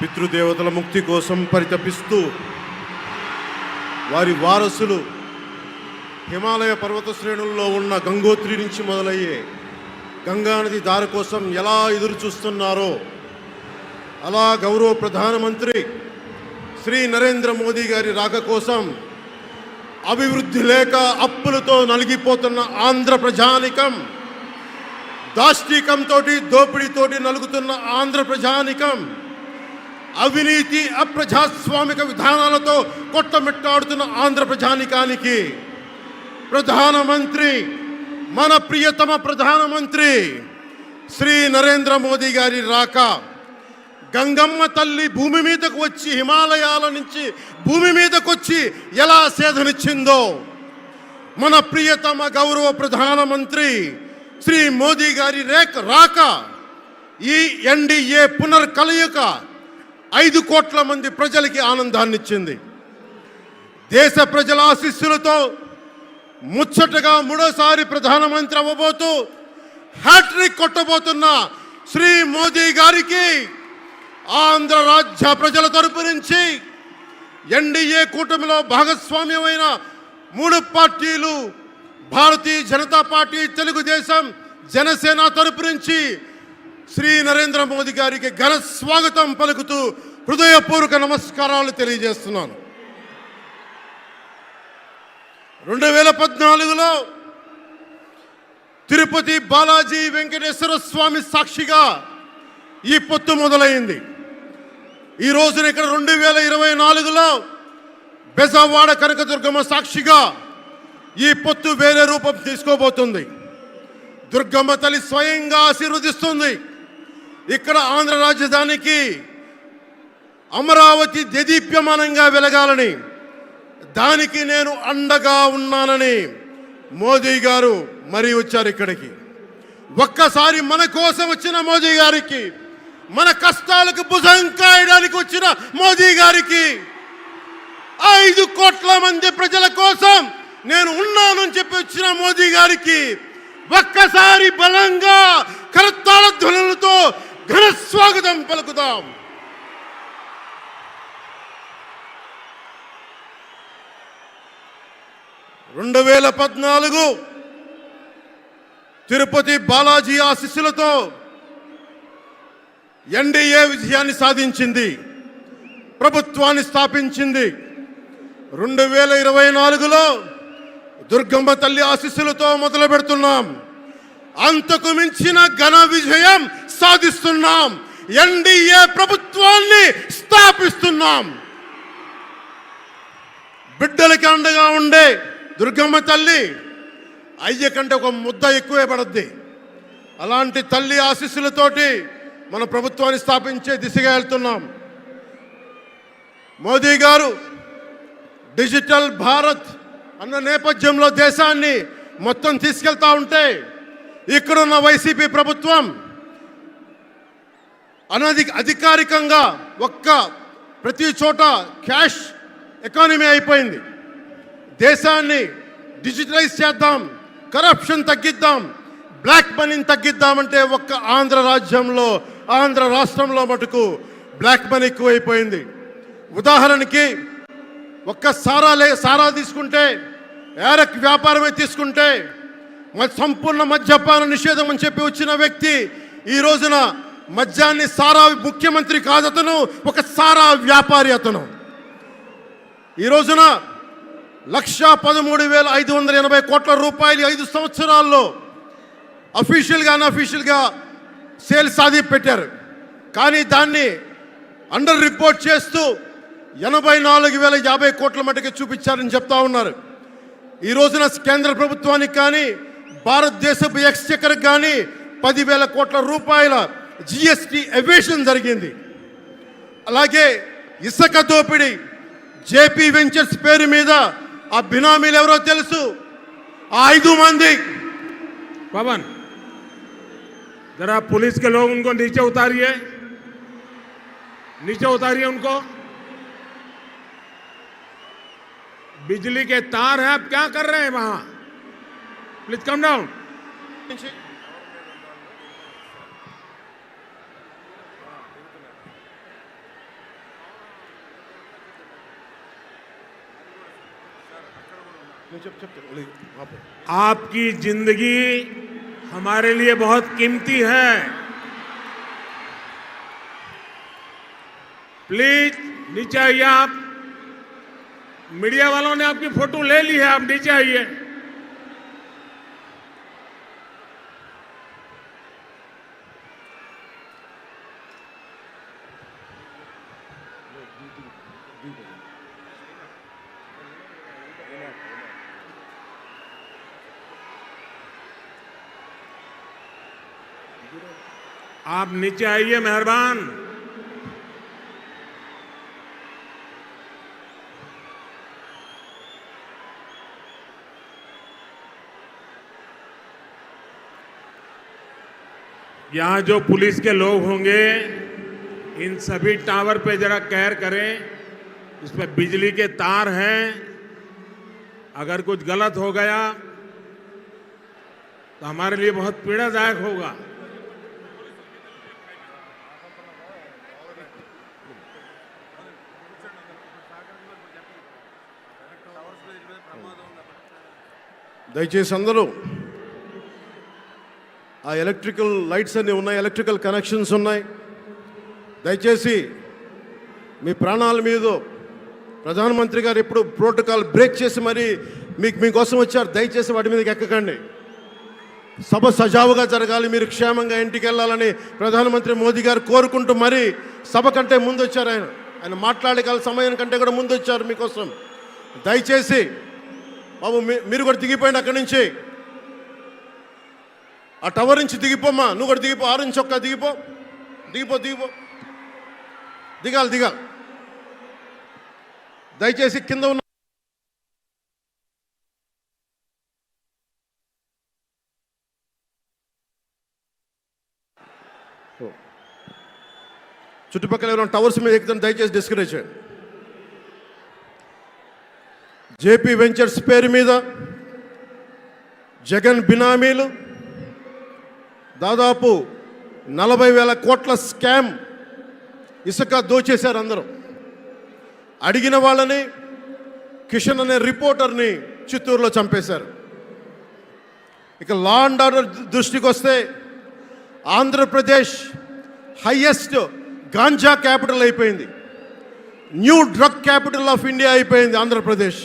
పితృదేవతల ముక్తి కోసం పరితపిస్తూ వారి వారసులు హిమాలయ పర్వత శ్రేణుల్లో ఉన్న గంగోత్రి నుంచి మొదలయ్యే గంగానది దారి కోసం ఎలా ఎదురు చూస్తున్నారో అలా గౌరవ ప్రధానమంత్రి శ్రీ నరేంద్ర మోదీ గారి రాక కోసం అభివృద్ధి లేక అప్పులతో నలిగిపోతున్న ఆంధ్ర ప్రజానికం, దాష్టీకంతో దోపిడీతోటి నలుగుతున్న ఆంధ్ర ప్రజానికం, అవినీతి అప్రజాస్వామిక విధానాలతో కొట్టమిట్టాడుతున్న ఆంధ్ర ప్రజానికానికి ప్రధానమంత్రి, మన ప్రియతమ ప్రధానమంత్రి శ్రీ నరేంద్ర మోదీ గారి రాక, గంగమ్మ తల్లి భూమి మీదకు వచ్చి హిమాలయాల నుంచి భూమి మీదకు వచ్చి ఎలా సేధనిచ్చిందో, మన ప్రియతమ గౌరవ ప్రధానమంత్రి శ్రీ మోదీ గారి రాక ఈ ఎన్డీఏ పునర్కలయిక 5 కోట్ల మంది ప్రజలకి ఆనందాన్నిచ్చింది. దేశ ప్రజల ఆశీస్సులతో ముచ్చటగా 3వ ప్రధానమంత్రి అవ్వబోతూ హ్యాట్రిక్ కొట్టబోతున్న శ్రీ మోదీ గారికి ఆంధ్ర రాజ్య ప్రజల తరపు నుంచి, ఎన్డీఏ కూటమిలో భాగస్వామ్యమైన 3 పార్టీలు భారతీయ జనతా పార్టీ, తెలుగుదేశం, జనసేన తరపు నుంచి శ్రీ నరేంద్ర మోదీ గారికి ఘన స్వాగతం పలుకుతూ హృదయపూర్వక నమస్కారాలు తెలియజేస్తున్నాను. 2014లో తిరుపతి బాలాజీ వెంకటేశ్వర స్వామి సాక్షిగా ఈ పొత్తు మొదలైంది. ఈ రోజున ఇక్కడ 2024లో బెజవాడ కనకదుర్గమ్మ సాక్షిగా ఈ పొత్తు వేరే రూపం తీసుకోబోతుంది. దుర్గమ్మ తల్లి స్వయంగా ఆశీర్వదిస్తుంది. ఇక్కడ ఆంధ్ర రాజధానికి అమరావతి దేదీప్యమానంగా వెలగాలని, దానికి నేను అండగా ఉన్నానని మోదీ గారు మరీ వచ్చారు ఇక్కడికి. ఒక్కసారి మన కోసం వచ్చిన మోదీ గారికి, మన కష్టాలకు భుజం కాయడానికి వచ్చిన మోదీ గారికి, 5 కోట్ల మంది ప్రజల కోసం నేను ఉన్నానని చెప్పి వచ్చిన మోదీ గారికి ఒక్కసారి బలంగా కరతాళ ధ్వనులతో ఘన స్వాగతం పలుకుదాం. రెండు 2014 తిరుపతి బాలాజీ ఆశీస్సులతో ఎన్డీఏ విజయాన్ని సాధించింది, ప్రభుత్వాన్ని స్థాపించింది. 2024లో దుర్గమ్మ తల్లి ఆశీస్సులతో మొదలు పెడుతున్నాం. అంతకు మించిన ఘన విజయం సాధిస్తున్నాం. ఎన్డీఏ ప్రభుత్వాన్ని స్థాపిస్తున్నాం. బిడ్డలకి అండగా ఉండే దుర్గమ్మ తల్లి అయ్య కంటే ఒక ముద్ద ఎక్కువే పడద్ది. అలాంటి తల్లి ఆశీస్సులతోటి మన ప్రభుత్వాన్ని స్థాపించే దిశగా వెళ్తున్నాం. మోదీ గారు డిజిటల్ భారత్ అన్న నేపథ్యంలో దేశాన్ని మొత్తం తీసుకెళ్తా ఉంటే, ఇక్కడున్న వైసీపీ ప్రభుత్వం అధికారికంగా ప్రతి చోట క్యాష్ ఎకానమీ అయిపోయింది. దేశాన్ని డిజిటలైజ్ చేద్దాం, కరప్షన్ తగ్గిద్దాం, బ్లాక్ మనీని తగ్గిద్దామంటే ఆంధ్ర రాజ్యంలో, ఆంధ్ర రాష్ట్రంలో మటుకు బ్లాక్ మనీ ఎక్కువైపోయింది. ఉదాహరణకి సారా తీసుకుంటే, ఏరక్ వ్యాపారమే తీసుకుంటే, సంపూర్ణ మద్యపాన నిషేధం అని చెప్పి వచ్చిన వ్యక్తి ఈ రోజున మద్యాన్ని సారా ముఖ్యమంత్రి కాదు, అతను ఒక సారా వ్యాపారి. అతను ఈ రోజున 1,13,580 కోట్ల రూపాయలు 5 సంవత్సరాల్లో అఫీషియల్గా అన్అఫీషియల్గా సేల్స్ అది పెట్టారు. కానీ దాన్ని అండర్ రిపోర్ట్ చేస్తూ 84,050 కోట్ల మటుకు చూపించారని చెప్తా ఉన్నారు. ఈ రోజున కేంద్ర ప్రభుత్వానికి కానీ భారతదేశపు ఎక్స్చెక్కర్కి కానీ 10,000 కోట్ల రూపాయల జిఎస్టీ ఎవేషన్ జరిగింది. అలాగే ఇసుక దోపిడీ, జేపీ వెంచర్స్ పేరు మీద ఆ బినామీలు ఎవరో తెలుసు, ఆ 5 మంది. पवन जरा पुलिस के लोग उनको नीचे उतारिए उनको। बिजली के तार हैं, आप क्या कर रहे हैं वहां? Please come down. आपकी जिंदगी हमारे लिए बहुत कीमती है। प्लीज नीचे आइए आप। मीडिया वालों ने आपकी फोटो ले ली है, आप नीचे आइए। आप नीचे आइए मेहरबान। यहां जो पुलिस के लोग होंगे इन सभी टावर पे जरा केयर करें। इसमें बिजली के तार हैं, अगर कुछ गलत हो गया तो हमारे लिए बहुत पीड़ादायक होगा। దయచేసి అందరూ ఆ ఎలక్ట్రికల్ లైట్స్ అన్నీ ఉన్నాయి, ఎలక్ట్రికల్ కనెక్షన్స్ ఉన్నాయి. దయచేసి మీ ప్రాణాల మీద ప్రధానమంత్రి గారు ఎప్పుడు ప్రోటోకాల్ బ్రేక్ చేసి మరి మీకోసం వచ్చారు. దయచేసి వాటి మీదకి ఎక్కకండి. సభ సజావుగా జరగాలి, మీరు క్షేమంగా ఇంటికి వెళ్ళాలని ప్రధానమంత్రి మోదీ గారు కోరుకుంటూ మరి సభ కంటే ముందు వచ్చారు. ఆయన మాట్లాడగల సమయం కంటే కూడా ముందు వచ్చారు మీకోసం. దయచేసి బాబు మీరు కూడా దిగిపోయింది అక్కడి నుంచి, ఆ టవర్ నుంచి దిగిపోమ్మా. నువ్వు కూడా దిగిపో, ఆరెంజ్ చొక్కా దిగిపో, దిగిపో దిగిపో, దిగాలి. దయచేసి కింద ఉన్న చుట్టుపక్కల ఎవరైనా టవర్స్ మీద ఎక్కుతాను దయచేసి డిస్కరేజ్ చేయండి. జేపీ వెంచర్స్ పేరు మీద జగన్ బినామీలు దాదాపు 40,000 కోట్ల స్కామ్ ఇసుక దోచేశారు. అందరూ అడిగిన వాళ్ళని, కిషన్ అనే రిపోర్టర్ని చిత్తూరులో చంపేశారు. ఇక లా అండ్ ఆర్డర్ దృష్టికి వస్తే ఆంధ్రప్రదేశ్ హైయెస్ట్ గాంజా క్యాపిటల్ అయిపోయింది. New drug capital of India అయిపోయింది ఆంధ్రప్రదేశ్.